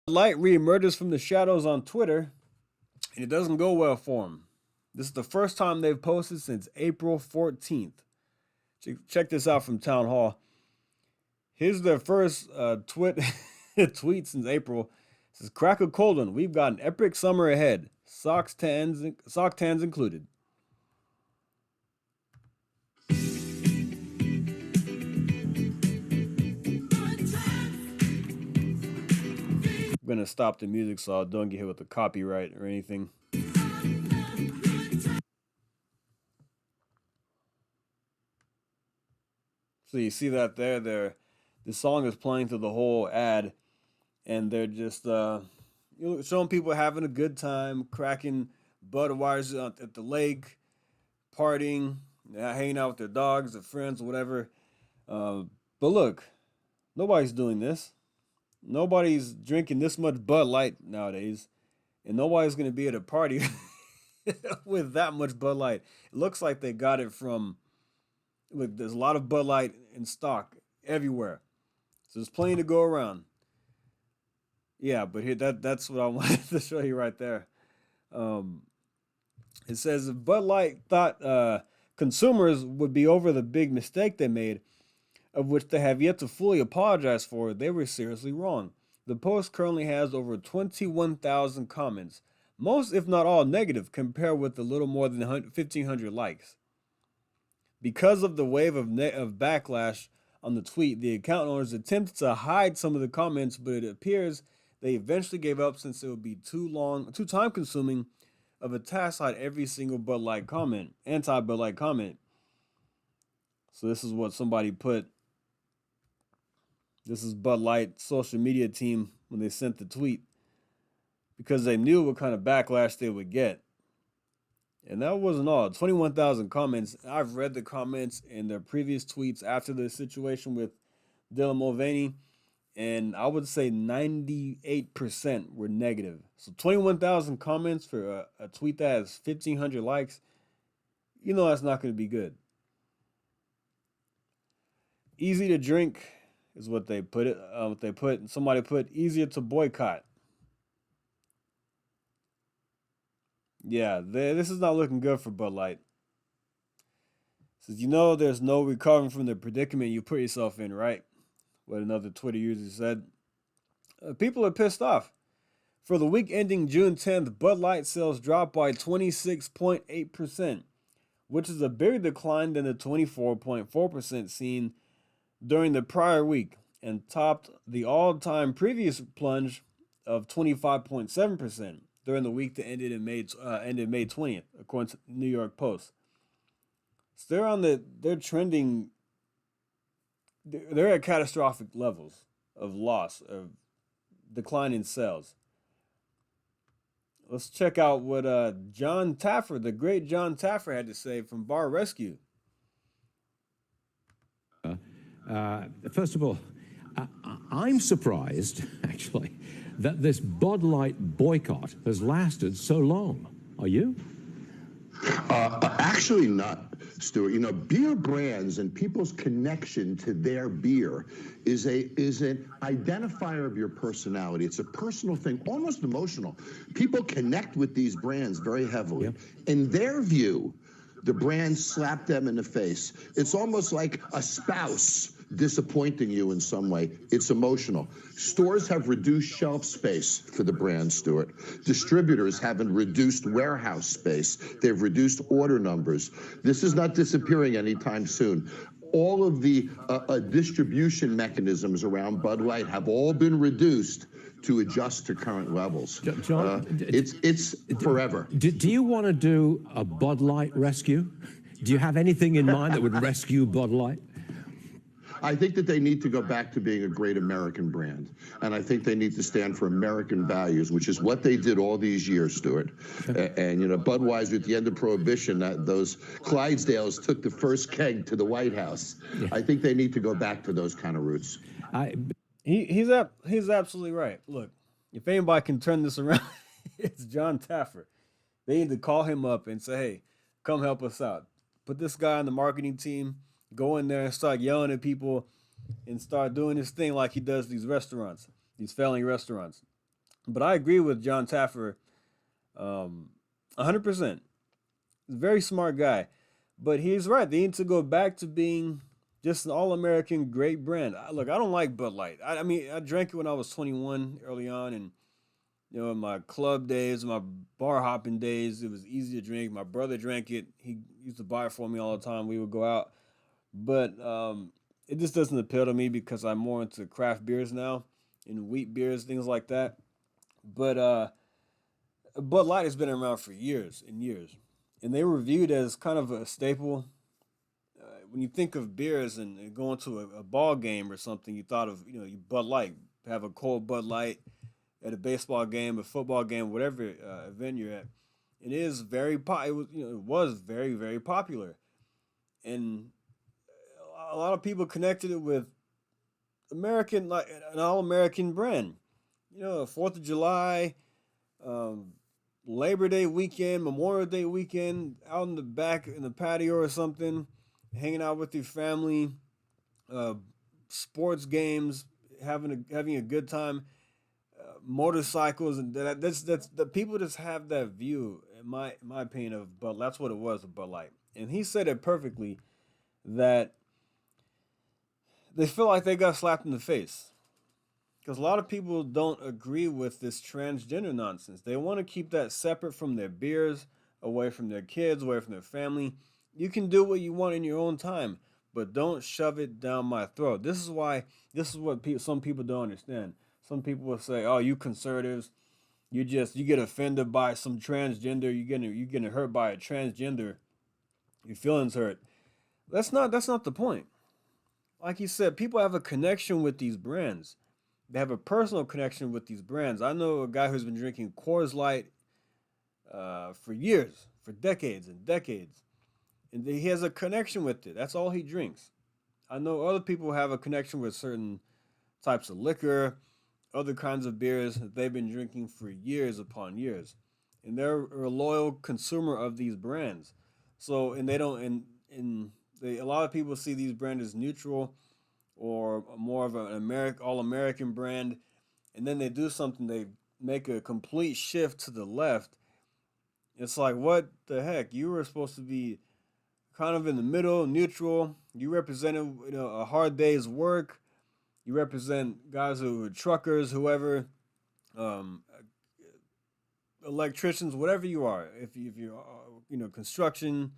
Light reemerges from the shadows on Twitter, and it doesn't go well for him. This is the first time they've posted since April 14th. Check this out from Town Hall. Here's their first tweet since April. It says, "Crack a cold one. We've got an epic summer ahead. Sock tans included." I'm gonna stop the music so I don't get hit with a copyright or anything. So you see that there, the song is playing through the whole ad, and they're just showing people having a good time, cracking Budweiser at the lake, partying, hanging out with their dogs, their friends, whatever. But look, nobody's doing this. Nobody's drinking this much Bud Light nowadays, and nobody's going to be at a party with that much Bud Light. It looks like they got it from, look, there's a lot of Bud Light in stock everywhere. So there's plenty to go around. Yeah, but here that's what I wanted to show you right there. It says if Bud Light thought consumers would be over the big mistake they made, of which they have yet to fully apologize for, they were seriously wrong. The post currently has over 21,000 comments, most if not all negative, compared with a little more than 1,500 likes. Because of the wave of backlash on the tweet, the account owners attempted to hide some of the comments, but it appears they eventually gave up since it would be too time consuming of a task to hide every single Bud Light comment, anti-Bud Light comment. So this is what somebody put. This is Bud Light social media team when they sent the tweet, because they knew what kind of backlash they would get. And that wasn't all. 21,000 comments. I've read the comments in their previous tweets after the situation with Dylan Mulvaney, and I would say 98% were negative. So 21,000 comments for a tweet that has 1,500 likes, you know that's not going to be good. Easy to drink is what they put it. Somebody put easier to boycott. Yeah, this is not looking good for Bud Light. Says, there's no recovering from the predicament you put yourself in, right? What another Twitter user said. People are pissed off. For the week ending June 10th, Bud Light sales dropped by 26.8%, which is a bigger decline than the 24.4% seen during the prior week, and topped the all-time previous plunge of 25.7% during the week that ended May 20th, according to the New York Post. So they're trending. They're at catastrophic levels of loss, of decline in sales. Let's check out what John Taffer, the great John Taffer, had to say from Bar Rescue. First of all, I'm surprised, actually, that this Bud Light boycott has lasted so long. Are you? Actually not, Stuart. Beer brands and people's connection to their beer is an identifier of your personality. It's a personal thing, almost emotional. People connect with these brands very heavily. Yep. In their view, the brands slap them in the face. It's almost like a spouse disappointing you in some way. It's emotional. Stores have reduced shelf space for the brand, Stuart. Distributors haven't reduced warehouse space. They've reduced order numbers. This is not disappearing anytime soon. All of the distribution mechanisms around Bud Light have all been reduced to adjust to current levels. John, it's forever. Do you want to do a Bud Light rescue? Do you have anything in mind that would rescue Bud Light? I think that they need to go back to being a great American brand. And I think they need to stand for American values, which is what they did all these years, Stuart. And Budweiser, at the end of Prohibition, those Clydesdales took the first keg to the White House. Yeah. I think they need to go back to those kind of roots. He's absolutely right. Look, if anybody can turn this around, it's John Taffer. They need to call him up and say, hey, come help us out. Put this guy on the marketing team. Go in there and start yelling at people and start doing this thing like he does these restaurants, these failing restaurants. But I agree with John Taffer, 100%. He's a very smart guy. But he's right. They need to go back to being just an all-American great brand. Look, I don't like Bud Light. I mean, I drank it when I was 21 early on, and in my club days, my bar hopping days, it was easy to drink. My brother drank it. He used to buy it for me all the time. We would go out, but it just doesn't appeal to me because I'm more into craft beers now and wheat beers, things like that. But Bud Light has been around for years and years, and they were viewed as kind of a staple. When you think of beers and going to a ball game or something, you thought of you Bud Light, have a cold Bud Light at a baseball game, a football game, whatever event you're at. It is it was it was very very popular, and a lot of people connected it with American, like an all American brand. Fourth of July, um, Labor Day weekend, Memorial Day weekend, out in the back in the patio or something, hanging out with your family, uh, sports games, having a good time, motorcycles, and that's the people just have that view, in my opinion, of Bud. That's what it was of Bud Light, and he said it perfectly that they feel like they got slapped in the face because a lot of people don't agree with this transgender nonsense. They want to keep that separate from their beers, away from their kids, away from their family. You can do what you want in your own time, but don't shove it down my throat. This is what some people don't understand. Some people will say, "Oh, you conservatives, you get offended by some transgender, you getting hurt by a transgender, your feelings hurt." That's not the point. Like you said, people have a connection with these brands. They have a personal connection with these brands. I know a guy who's been drinking Coors Light for years, for decades and decades, and he has a connection with it. That's all he drinks. I know other people have a connection with certain types of liquor, other kinds of beers that they've been drinking for years upon years, and they're a loyal consumer of these brands. So, and they don't, and a lot of people see these brands as neutral or more of an all American brand, and then they do something, they make a complete shift to the left. It's like, what the heck? You were supposed to be kind of in the middle, neutral. You represented a hard day's work. You represent guys who are truckers, whoever, um, electricians, whatever you are. If you're construction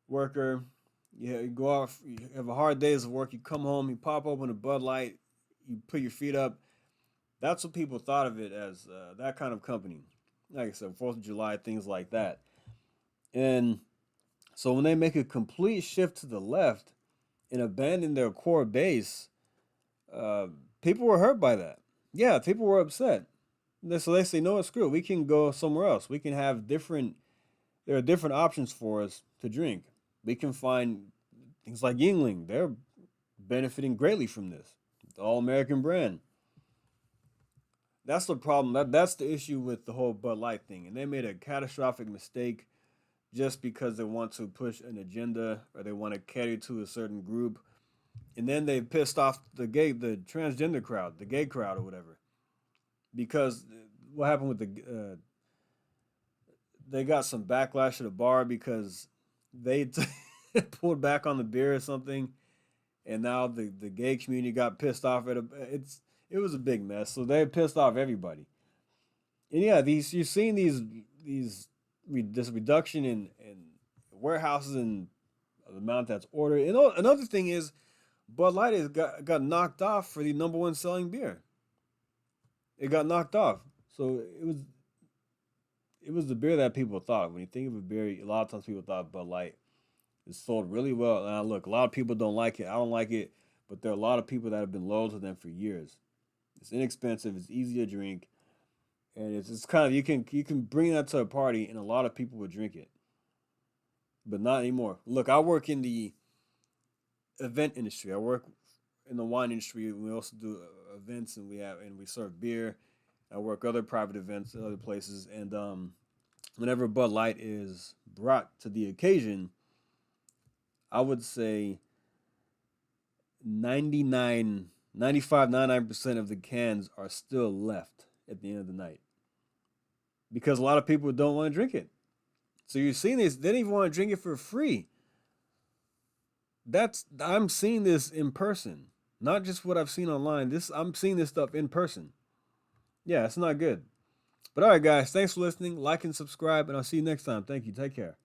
worker, you go off, you have a hard day's work. You come home, you pop open a Bud Light, you put your feet up. That's what people thought of it as, that kind of company. Like I said, Fourth of July, things like that. And so when they make a complete shift to the left and abandon their core base, uh, people were hurt by that. Yeah, people were upset. So they say, no, it's screw. We can go somewhere else. We can have different. There are different options for us to drink. We can find things like Yingling. They're benefiting greatly from this. The All American brand. That's the problem. That's the issue with the whole Bud Light thing. And they made a catastrophic mistake just because they want to push an agenda or they want to cater to a certain group. And then they pissed off the transgender crowd, the gay crowd or whatever. Because what happened with they got some backlash at the bar because they pulled back on the beer or something, and now the gay community got pissed off at it was a big mess. So they pissed off everybody. And yeah, you're seeing this reduction in warehouses and the amount that's ordered. And another thing is Bud Light got knocked off for the number one selling beer. It got knocked off. So it was the beer that people thought. When you think of a beer, a lot of times people thought Bud Light is sold really well. Now look, a lot of people don't like it. I don't like it, but there are a lot of people that have been loyal to them for years. It's inexpensive. It's easy to drink, and it's kind of you can bring that to a party, and a lot of people would drink it, but not anymore. Look, I work in the event industry. I work in the wine industry. We also do events, and we serve beer. I work other private events at other places, and whenever Bud Light is brought to the occasion, I would say 99, 95, 99% of the cans are still left at the end of the night because a lot of people don't want to drink it. So you're seeing this, they don't even want to drink it for free. I'm seeing this in person, not just what I've seen online. I'm seeing this stuff in person. Yeah, it's not good. But all right, guys, thanks for listening. Like and subscribe, and I'll see you next time. Thank you. Take care.